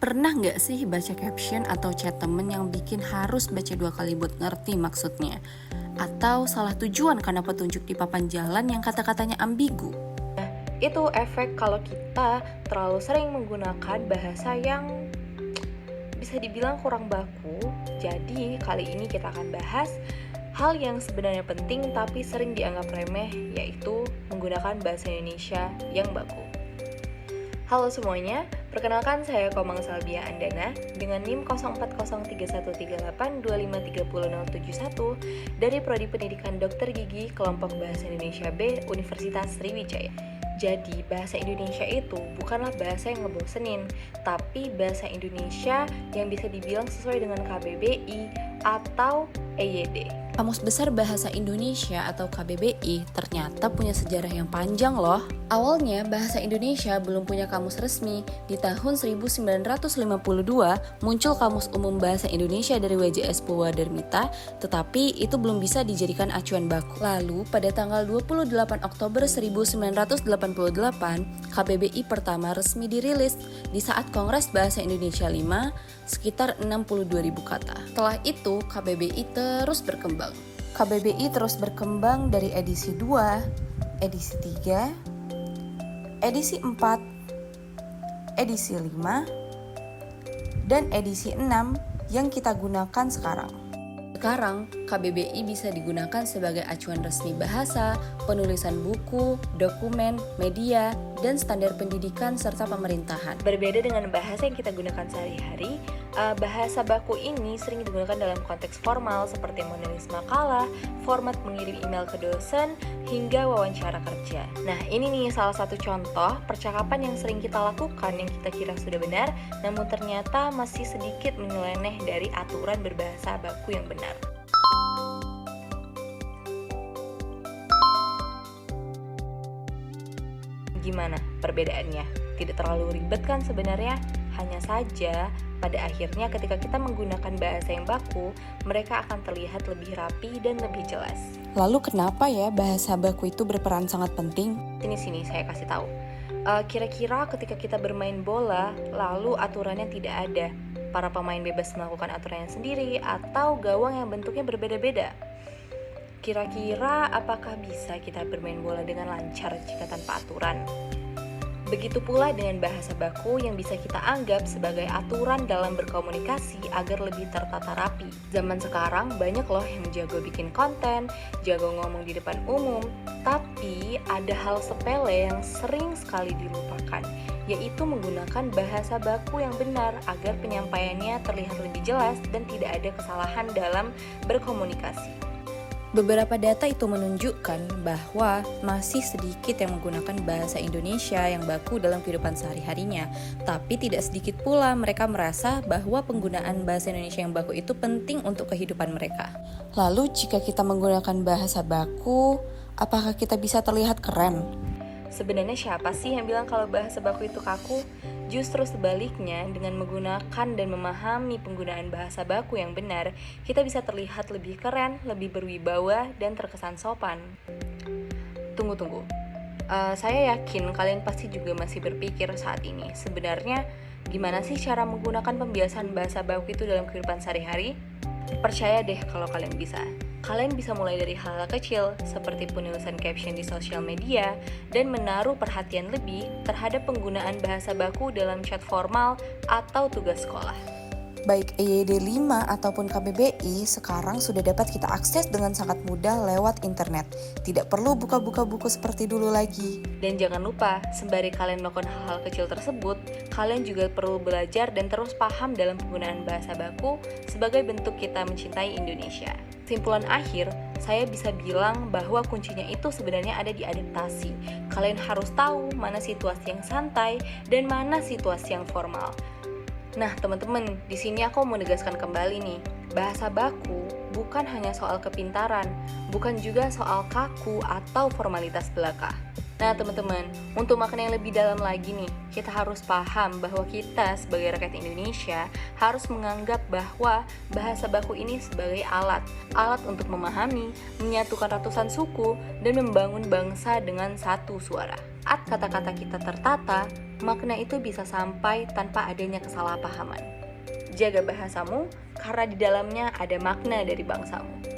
Pernah nggak sih baca caption atau chat temen yang bikin harus baca 2 kali buat ngerti maksudnya? Atau salah tujuan karena petunjuk di papan jalan yang kata-katanya ambigu? Itu efek kalau kita terlalu sering menggunakan bahasa yang bisa dibilang kurang baku. Jadi kali ini kita akan bahas hal yang sebenarnya penting tapi sering dianggap remeh, yaitu menggunakan bahasa Indonesia yang baku. Halo semuanya, perkenalkan saya Komang Salbia Andana dengan NIM 04033138253071 dari Prodi Pendidikan Dokter Gigi Kelompok Bahasa Indonesia B Universitas Sriwijaya. Jadi bahasa Indonesia itu bukanlah bahasa yang ngebosenin, tapi bahasa Indonesia yang bisa dibilang sesuai dengan KBBI atau EYD. Kamus Besar Bahasa Indonesia atau KBBI ternyata punya sejarah yang panjang loh. Awalnya bahasa Indonesia belum punya kamus resmi. Di tahun 1952 muncul Kamus Umum Bahasa Indonesia dari WJS Purwadarmita, tetapi itu belum bisa dijadikan acuan baku. Lalu pada tanggal 28 Oktober 1988, KBBI pertama resmi dirilis di saat Kongres Bahasa Indonesia 5 sekitar 62.000 kata. Setelah itu KBBI terus berkembang. KBBI terus berkembang dari edisi 2, edisi 3, edisi 4, edisi 5, dan edisi 6 yang kita gunakan sekarang. Sekarang, KBBI bisa digunakan sebagai acuan resmi bahasa, penulisan buku, dokumen, media, dan standar pendidikan serta pemerintahan. Berbeda dengan bahasa yang kita gunakan sehari-hari, bahasa baku ini sering digunakan dalam konteks formal seperti menulis makalah, format mengirim email ke dosen, hingga wawancara kerja. Nah, ini nih salah satu contoh percakapan yang sering kita lakukan yang kita kira sudah benar, namun ternyata masih sedikit menyeleneh dari aturan berbahasa baku yang benar. Gimana perbedaannya? Tidak terlalu ribet kan sebenarnya? Hanya saja pada akhirnya ketika kita menggunakan bahasa yang baku, mereka akan terlihat lebih rapi dan lebih jelas. Lalu kenapa ya bahasa baku itu berperan sangat penting? Sini saya kasih tahu. Kira-kira ketika kita bermain bola, lalu aturannya tidak ada, para pemain bebas melakukan aturannya sendiri, atau gawang yang bentuknya berbeda-beda. Kira-kira apakah bisa kita bermain bola dengan lancar jika tanpa aturan? Begitu pula dengan bahasa baku yang bisa kita anggap sebagai aturan dalam berkomunikasi agar lebih tertata rapi. Zaman sekarang banyak loh yang jago bikin konten, jago ngomong di depan umum, tapi ada hal sepele yang sering sekali dilupakan, yaitu menggunakan bahasa baku yang benar agar penyampaiannya terlihat lebih jelas dan tidak ada kesalahan dalam berkomunikasi. Beberapa data itu menunjukkan bahwa masih sedikit yang menggunakan bahasa Indonesia yang baku dalam kehidupan sehari-harinya. Tapi tidak sedikit pula mereka merasa bahwa penggunaan bahasa Indonesia yang baku itu penting untuk kehidupan mereka. Lalu jika kita menggunakan bahasa baku, apakah kita bisa terlihat keren? Sebenarnya siapa sih yang bilang kalau bahasa baku itu kaku? Justru sebaliknya, dengan menggunakan dan memahami penggunaan bahasa baku yang benar, kita bisa terlihat lebih keren, lebih berwibawa, dan terkesan sopan. Tunggu. Saya yakin kalian pasti juga masih berpikir saat ini, sebenarnya gimana sih cara menggunakan pembiasaan bahasa baku itu dalam kehidupan sehari-hari? Percaya deh kalau kalian bisa. Kalian bisa mulai dari hal-hal kecil seperti penulisan caption di sosial media dan menaruh perhatian lebih terhadap penggunaan bahasa baku dalam chat formal atau tugas sekolah. Baik EYD 5 ataupun KBBI sekarang sudah dapat kita akses dengan sangat mudah lewat internet. Tidak perlu buka-buka buku seperti dulu lagi. Dan jangan lupa, sembari kalian melakukan hal-hal kecil tersebut, kalian juga perlu belajar dan terus paham dalam penggunaan bahasa baku sebagai bentuk kita mencintai Indonesia. Kesimpulan akhir, saya bisa bilang bahwa kuncinya itu sebenarnya ada di adaptasi. Kalian harus tahu mana situasi yang santai dan mana situasi yang formal. Nah, teman-teman, di sini aku mau menegaskan kembali nih, bahasa baku bukan hanya soal kepintaran, bukan juga soal kaku atau formalitas belaka. Nah teman-teman, untuk makna yang lebih dalam lagi nih, kita harus paham bahwa kita sebagai rakyat Indonesia harus menganggap bahwa bahasa baku ini sebagai alat untuk memahami, menyatukan ratusan suku, dan membangun bangsa dengan satu suara. Saat kata-kata kita tertata, makna itu bisa sampai tanpa adanya kesalahpahaman. Jaga bahasamu, karena di dalamnya ada makna dari bangsamu.